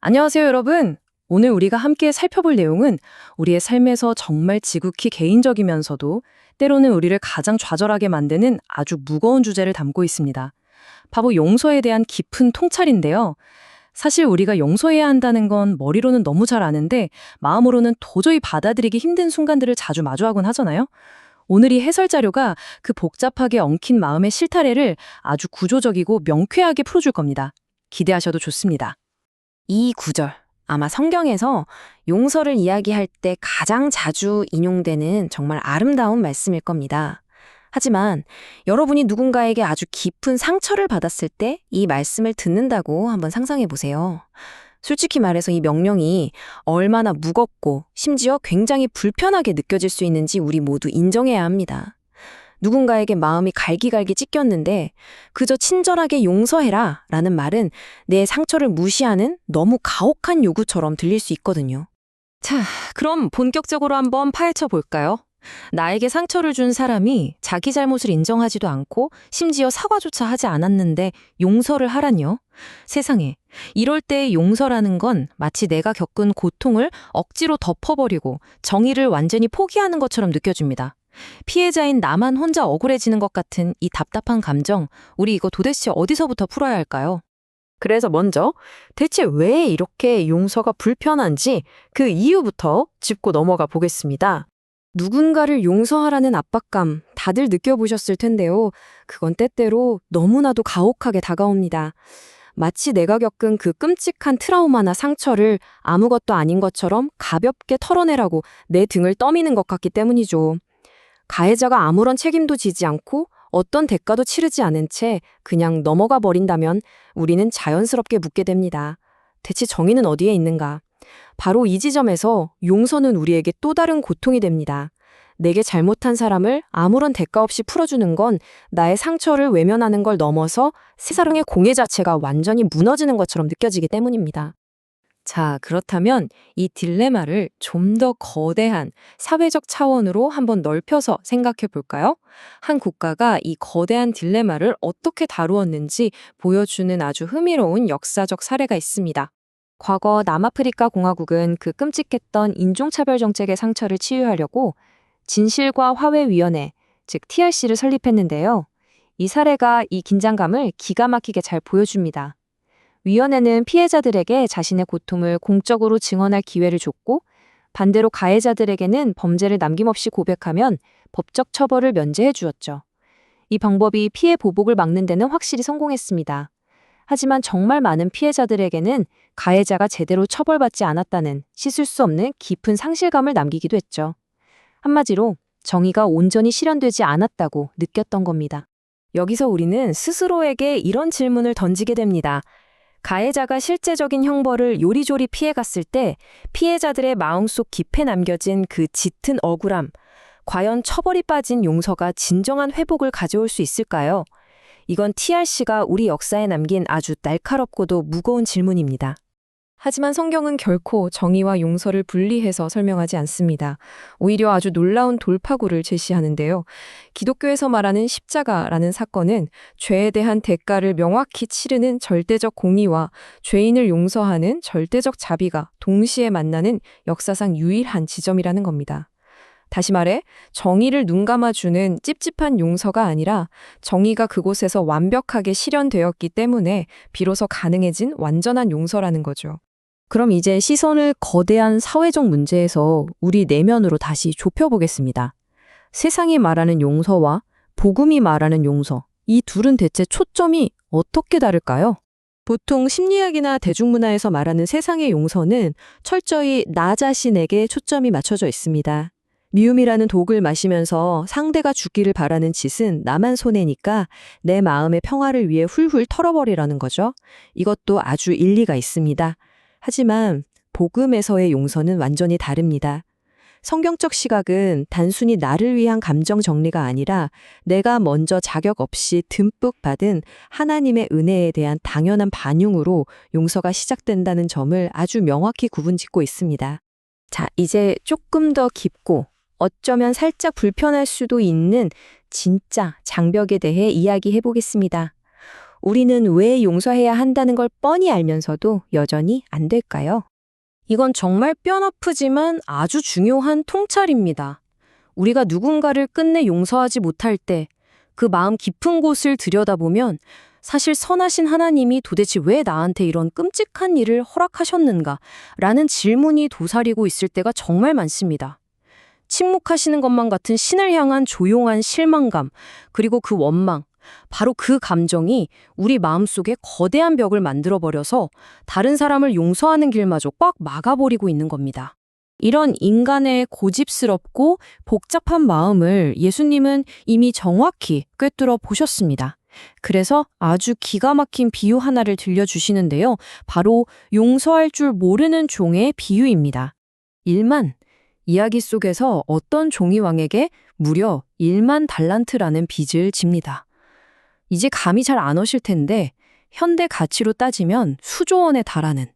안녕하세요, 여러분. 오늘 우리가 함께 살펴볼 내용은 우리의 삶에서 정말 지극히 개인적이면서도 때로는 우리를 가장 좌절하게 만드는 아주 무거운 주제를 담고 있습니다. 바로 용서에 대한 깊은 통찰인데요. 사실 우리가 용서해야 한다는 건 머리로는 너무 잘 아는데 마음으로는 도저히 받아들이기 힘든 순간들을 자주 마주하곤 하잖아요. 오늘 이 해설 자료가 그 복잡하게 엉킨 마음의 실타래를 아주 구조적이고 명쾌하게 풀어줄 겁니다. 기대하셔도 좋습니다. 이 구절, 아마 성경에서 용서를 이야기할 때 가장 자주 인용되는 정말 아름다운 말씀일 겁니다. 하지만 여러분이 누군가에게 아주 깊은 상처를 받았을 때 이 말씀을 듣는다고 한번 상상해 보세요. 솔직히 말해서 이 명령이 얼마나 무겁고 심지어 굉장히 불편하게 느껴질 수 있는지 우리 모두 인정해야 합니다. 누군가에게 마음이 갈기갈기 찢겼는데 그저 친절하게 용서해라 라는 말은 내 상처를 무시하는 너무 가혹한 요구처럼 들릴 수 있거든요. 자, 그럼 본격적으로 한번 파헤쳐 볼까요? 나에게 상처를 준 사람이 자기 잘못을 인정하지도 않고 심지어 사과조차 하지 않았는데 용서를 하란요? 세상에, 이럴 때 용서라는 건 마치 내가 겪은 고통을 억지로 덮어버리고 정의를 완전히 포기하는 것처럼 느껴집니다. 피해자인 나만 혼자 억울해지는 것 같은 이 답답한 감정, 우리 이거 도대체 어디서부터 풀어야 할까요? 그래서 먼저 대체 왜 이렇게 용서가 불편한지 그 이유부터 짚고 넘어가 보겠습니다. 누군가를 용서하라는 압박감 다들 느껴보셨을 텐데요. 그건 때때로 너무나도 가혹하게 다가옵니다. 마치 내가 겪은 그 끔찍한 트라우마나 상처를 아무것도 아닌 것처럼 가볍게 털어내라고 내 등을 떠미는 것 같기 때문이죠. 가해자가 아무런 책임도 지지 않고 어떤 대가도 치르지 않은 채 그냥 넘어가 버린다면 우리는 자연스럽게 묻게 됩니다. 대체 정의는 어디에 있는가? 바로 이 지점에서 용서는 우리에게 또 다른 고통이 됩니다. 내게 잘못한 사람을 아무런 대가 없이 풀어주는 건 나의 상처를 외면하는 걸 넘어서 세상의 공예 자체가 완전히 무너지는 것처럼 느껴지기 때문입니다. 자, 그렇다면 이 딜레마를 좀 더 거대한 사회적 차원으로 한번 넓혀서 생각해 볼까요? 한 국가가 이 거대한 딜레마를 어떻게 다루었는지 보여주는 아주 흥미로운 역사적 사례가 있습니다. 과거 남아프리카 공화국은 그 끔찍했던 인종차별 정책의 상처를 치유하려고 진실과 화해위원회, 즉 TRC를 설립했는데요. 이 사례가 이 긴장감을 기가 막히게 잘 보여줍니다. 위원회는 피해자들에게 자신의 고통을 공적으로 증언할 기회를 줬고 반대로 가해자들에게는 범죄를 남김없이 고백하면 법적 처벌을 면제해 주었죠. 이 방법이 피해 보복을 막는 데는 확실히 성공했습니다. 하지만 정말 많은 피해자들에게는 가해자가 제대로 처벌받지 않았다는 씻을 수 없는 깊은 상실감을 남기기도 했죠. 한마디로 정의가 온전히 실현되지 않았다고 느꼈던 겁니다. 여기서 우리는 스스로에게 이런 질문을 던지게 됩니다. 가해자가 실제적인 형벌을 요리조리 피해갔을 때 피해자들의 마음속 깊에 남겨진 그 짙은 억울함, 과연 처벌이 빠진 용서가 진정한 회복을 가져올 수 있을까요? 이건 TRC가 우리 역사에 남긴 아주 날카롭고도 무거운 질문입니다. 하지만 성경은 결코 정의와 용서를 분리해서 설명하지 않습니다. 오히려 아주 놀라운 돌파구를 제시하는데요. 기독교에서 말하는 십자가라는 사건은 죄에 대한 대가를 명확히 치르는 절대적 공의와 죄인을 용서하는 절대적 자비가 동시에 만나는 역사상 유일한 지점이라는 겁니다. 다시 말해 정의를 눈감아주는 찝찝한 용서가 아니라 정의가 그곳에서 완벽하게 실현되었기 때문에 비로소 가능해진 완전한 용서라는 거죠. 그럼 이제 시선을 거대한 사회적 문제에서 우리 내면으로 다시 좁혀보겠습니다. 세상이 말하는 용서와 복음이 말하는 용서, 이 둘은 대체 초점이 어떻게 다를까요? 보통 심리학이나 대중문화에서 말하는 세상의 용서는 철저히 나 자신에게 초점이 맞춰져 있습니다. 미움이라는 독을 마시면서 상대가 죽기를 바라는 짓은 나만 손해니까 내 마음의 평화를 위해 훌훌 털어버리라는 거죠. 이것도 아주 일리가 있습니다. 하지만 복음에서의 용서는 완전히 다릅니다. 성경적 시각은 단순히 나를 위한 감정 정리가 아니라 내가 먼저 자격 없이 듬뿍 받은 하나님의 은혜에 대한 당연한 반용으로 용서가 시작된다는 점을 아주 명확히 구분짓고 있습니다. 자, 이제 조금 더 깊고 어쩌면 살짝 불편할 수도 있는 진짜 장벽에 대해 이야기해 보겠습니다. 우리는 왜 용서해야 한다는 걸 뻔히 알면서도 여전히 안 될까요? 이건 정말 뼈아프지만 아주 중요한 통찰입니다. 우리가 누군가를 끝내 용서하지 못할 때 그 마음 깊은 곳을 들여다보면 사실 선하신 하나님이 도대체 왜 나한테 이런 끔찍한 일을 허락하셨는가? 라는 질문이 도사리고 있을 때가 정말 많습니다. 침묵하시는 것만 같은 신을 향한 조용한 실망감, 그리고 그 원망, 바로 그 감정이 우리 마음속에 거대한 벽을 만들어버려서 다른 사람을 용서하는 길마저 꽉 막아버리고 있는 겁니다. 이런 인간의 고집스럽고 복잡한 마음을 예수님은 이미 정확히 꿰뚫어 보셨습니다. 그래서 아주 기가 막힌 비유 하나를 들려주시는데요. 바로 용서할 줄 모르는 종의 비유입니다. 1만, 이야기 속에서 어떤 종이 왕에게 무려 1만 달란트라는 빚을 집니다. 이제 감이 잘 안 오실 텐데 현대 가치로 따지면 수조 원에 달하는,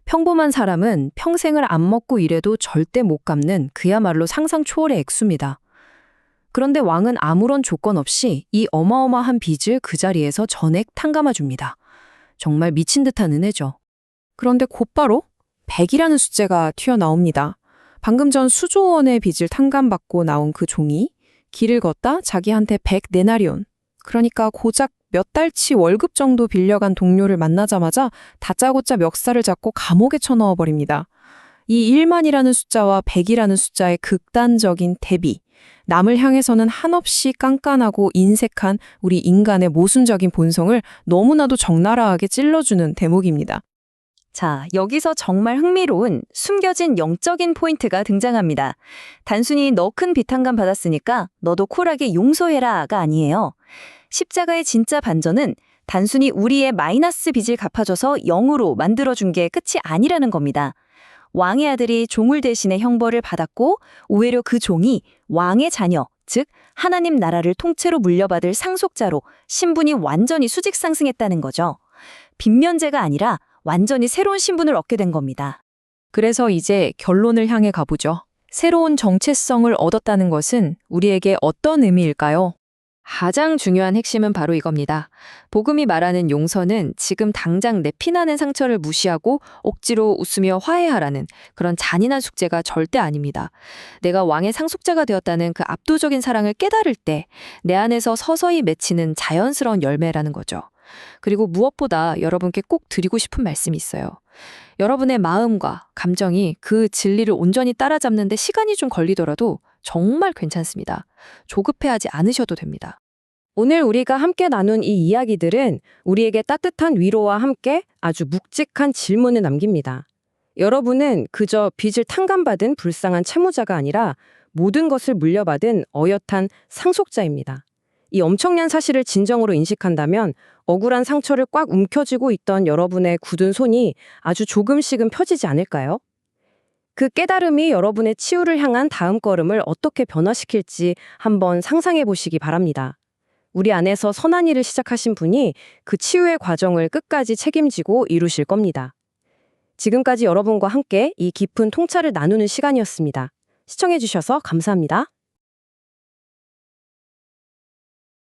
평범한 사람은 평생을 안 먹고 일해도 절대 못 갚는 그야말로 상상 초월의 액수입니다. 그런데 왕은 아무런 조건 없이 이 어마어마한 빚을 그 자리에서 전액 탕감해 줍니다. 정말 미친 듯한 은혜죠. 그런데 곧바로 100이라는 숫자가 튀어나옵니다. 방금 전 수조 원의 빚을 탕감받고 나온 그 종이 길을 걷다 자기한테 100데나리온, 그러니까 고작 몇 달치 월급 정도 빌려간 동료를 만나자마자 다짜고짜 멱살을 잡고 감옥에 쳐넣어 버립니다. 이 1만이라는 숫자와 100이라는 숫자의 극단적인 대비, 남을 향해서는 한없이 깐깐하고 인색한 우리 인간의 모순적인 본성을 너무나도 적나라하게 찔러주는 대목입니다. 자, 여기서 정말 흥미로운 숨겨진 영적인 포인트가 등장합니다. 단순히 너 큰 비탄감 받았으니까 너도 쿨하게 용서해라가 아니에요. 십자가의 진짜 반전은 단순히 우리의 마이너스 빚을 갚아줘서 0으로 만들어준 게 끝이 아니라는 겁니다. 왕의 아들이 종을 대신해 형벌을 받았고 오히려 그 종이 왕의 자녀, 즉 하나님 나라를 통째로 물려받을 상속자로 신분이 완전히 수직 상승했다는 거죠. 빈면제가 아니라 완전히 새로운 신분을 얻게 된 겁니다. 그래서 이제 결론을 향해 가보죠. 새로운 정체성을 얻었다는 것은 우리에게 어떤 의미일까요? 가장 중요한 핵심은 바로 이겁니다. 복음이 말하는 용서는 지금 당장 내 피나는 상처를 무시하고 억지로 웃으며 화해하라는 그런 잔인한 숙제가 절대 아닙니다. 내가 왕의 상속자가 되었다는 그 압도적인 사랑을 깨달을 때 내 안에서 서서히 맺히는 자연스러운 열매라는 거죠. 그리고 무엇보다 여러분께 꼭 드리고 싶은 말씀이 있어요. 여러분의 마음과 감정이 그 진리를 온전히 따라잡는데 시간이 좀 걸리더라도 정말 괜찮습니다. 조급해하지 않으셔도 됩니다. 오늘 우리가 함께 나눈 이 이야기들은 우리에게 따뜻한 위로와 함께 아주 묵직한 질문을 남깁니다. 여러분은 그저 빚을 탕감받은 불쌍한 채무자가 아니라 모든 것을 물려받은 어엿한 상속자입니다. 이 엄청난 사실을 진정으로 인식한다면 억울한 상처를 꽉 움켜쥐고 있던 여러분의 굳은 손이 아주 조금씩은 펴지지 않을까요? 그 깨달음이 여러분의 치유를 향한 다음 걸음을 어떻게 변화시킬지 한번 상상해 보시기 바랍니다. 우리 안에서 선한 일을 시작하신 분이 그 치유의 과정을 끝까지 책임지고 이루실 겁니다. 지금까지 여러분과 함께 이 깊은 통찰을 나누는 시간이었습니다. 시청해 주셔서 감사합니다.